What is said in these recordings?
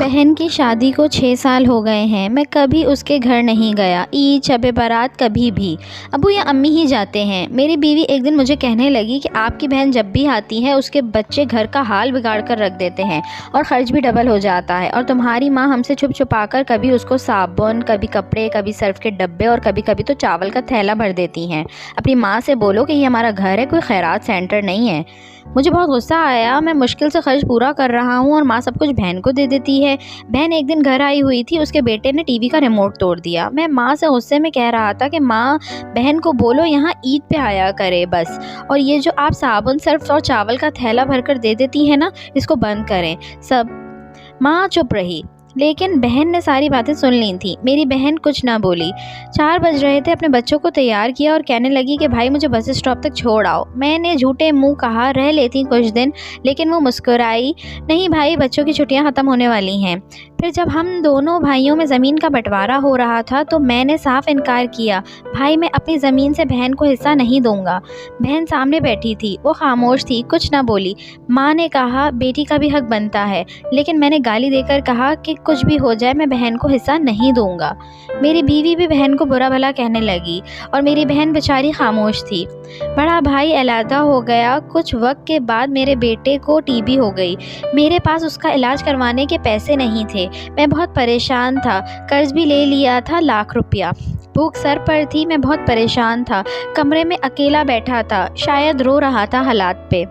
बहन की शादी को 6 साल हो गए हैं। मैं कभी उसके घर नहीं गया, ईद शब बारात कभी भी। अबू या अम्मी ही जाते हैं। मेरी बीवी एक दिन मुझे कहने लगी कि आपकी बहन जब भी आती है उसके बच्चे घर का हाल बिगाड़ कर रख देते हैं और ख़र्च भी डबल हो जाता है। और तुम्हारी माँ हमसे छुप छुपा कर कभी उसको साबुन, कभी कपड़े, कभी सर्फ के डब्बे और कभी कभी तो चावल का थैला भर देती हैं। अपनी माँ से बोलो कि ये हमारा घर है, कोई खैरात सेंटर नहीं है। मुझे बहुत गुस्सा आया। मैं मुश्किल से खर्च पूरा कर रहा हूँ और माँ सब कुछ बहन को दे देती है। बहन एक दिन घर आई हुई थी, उसके बेटे ने टीवी का रिमोट तोड़ दिया। मैं माँ से गुस्से में कह रहा था कि माँ, बहन को बोलो यहाँ ईद पे आया करे बस, और ये जो आप साबुन, सर्फ और चावल का थैला भर कर दे देती है ना, इसको बंद करें सब। माँ चुप रही, लेकिन बहन ने सारी बातें सुन ली थी। मेरी बहन कुछ ना बोली। 4 बज रहे थे। अपने बच्चों को तैयार किया और कहने लगी कि भाई मुझे बस स्टॉप तक छोड़ आओ। मैंने झूठे मुंह कहा रह लेती कुछ दिन, लेकिन वो मुस्कुराई। नहीं भाई, बच्चों की छुट्टियां ख़त्म होने वाली हैं। फिर जब हम दोनों भाइयों में ज़मीन का बंटवारा हो रहा था तो मैंने साफ इनकार किया। भाई, मैं अपनी ज़मीन से बहन को हिस्सा नहीं दूंगा। बहन सामने बैठी थी, वो खामोश थी, कुछ ना बोली। माँ ने कहा बेटी का भी हक बनता है, लेकिन मैंने गाली देकर कहा कि कुछ भी हो जाए मैं बहन को हिस्सा नहीं दूंगा। मेरी बीवी भी बहन को बुरा भला कहने लगी और मेरी बहन बेचारी खामोश थी। बड़ा भाई अलहदा हो गया। कुछ वक्त के बाद मेरे बेटे को टीबी हो गई। मेरे पास उसका इलाज करवाने के पैसे नहीं थे। मैं बहुत परेशान था, कर्ज भी ले लिया था लाख रुपया। भूख सर पर थी, मैं बहुत परेशान था। कमरे में अकेला बैठा था, शायद रो रहा था हालात पे।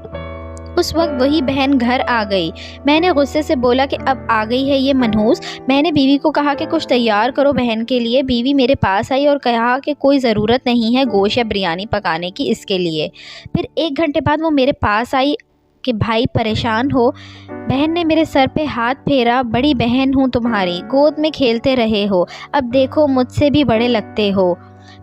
उस वक्त वही बहन घर आ गई। मैंने गुस्से से बोला कि अब आ गई है ये मनहूस। मैंने बीवी को कहा कि कुछ तैयार करो बहन के लिए। बीवी मेरे पास आई और कहा कि कोई ज़रूरत नहीं है गोश्त या बिरयानी पकाने की इसके लिए। फिर 1 घंटे बाद वो मेरे पास आई कि भाई परेशान हो। बहन ने मेरे सर पे हाथ फेरा। बड़ी बहन हूँ तुम्हारी, गोद में खेलते रहे हो, अब देखो मुझसे भी बड़े लगते हो।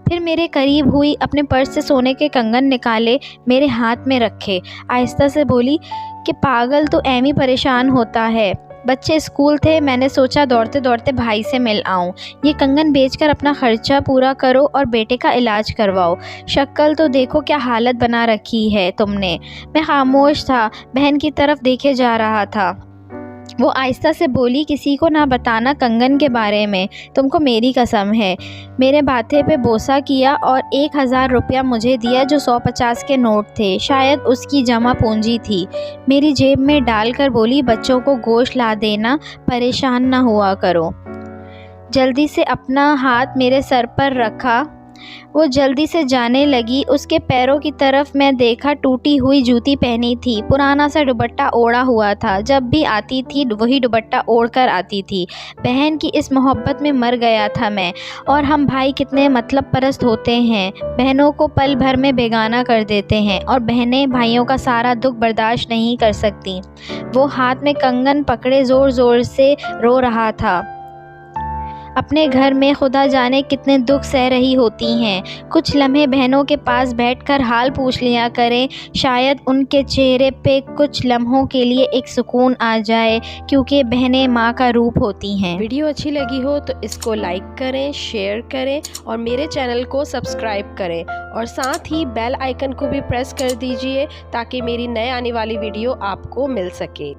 फिर मेरे करीब हुई, अपने पर्स से सोने के कंगन निकाले, मेरे हाथ में रखे। आहिस्ता से बोली कि पागल तो एम ही परेशान होता है। बच्चे स्कूल थे, मैंने सोचा दौड़ते दौड़ते भाई से मिल आऊं। ये कंगन बेचकर अपना खर्चा पूरा करो और बेटे का इलाज करवाओ। शक्ल तो देखो क्या हालत बना रखी है तुमने। मैं खामोश था, बहन की तरफ देखे जा रहा था। वो आहिस्ता से बोली, किसी को ना बताना कंगन के बारे में, तुमको मेरी कसम है। मेरे माथे पे बोसा किया और 1000 रुपया मुझे दिया जो 150 के नोट थे, शायद उसकी जमा पूंजी थी। मेरी जेब में डालकर बोली, बच्चों को गोश्त ला देना, परेशान ना हुआ करो। जल्दी से अपना हाथ मेरे सर पर रखा। वो जल्दी से जाने लगी। उसके पैरों की तरफ मैं देखा, टूटी हुई जूती पहनी थी, पुराना सा दुपट्टा ओढ़ा हुआ था। जब भी आती थी वही दुपट्टा ओढ़ कर आती थी। बहन की इस मोहब्बत में मर गया था मैं। और हम भाई कितने मतलब परस्त होते हैं, बहनों को पल भर में बेगाना कर देते हैं और बहनें भाइयों का सारा दुख बर्दाश्त नहीं कर सकती। वो हाथ में कंगन पकड़े ज़ोर ज़ोर से रो रहा था। अपने घर में खुदा जाने कितने दुख सह रही होती हैं। कुछ लम्हे बहनों के पास बैठकर हाल पूछ लिया करें, शायद उनके चेहरे पे कुछ लम्हों के लिए एक सुकून आ जाए, क्योंकि बहनें माँ का रूप होती हैं। वीडियो अच्छी लगी हो तो इसको लाइक करें, शेयर करें और मेरे चैनल को सब्सक्राइब करें और साथ ही बेल आइकन को भी प्रेस कर दीजिए ताकि मेरी नए आने वाली वीडियो आपको मिल सके।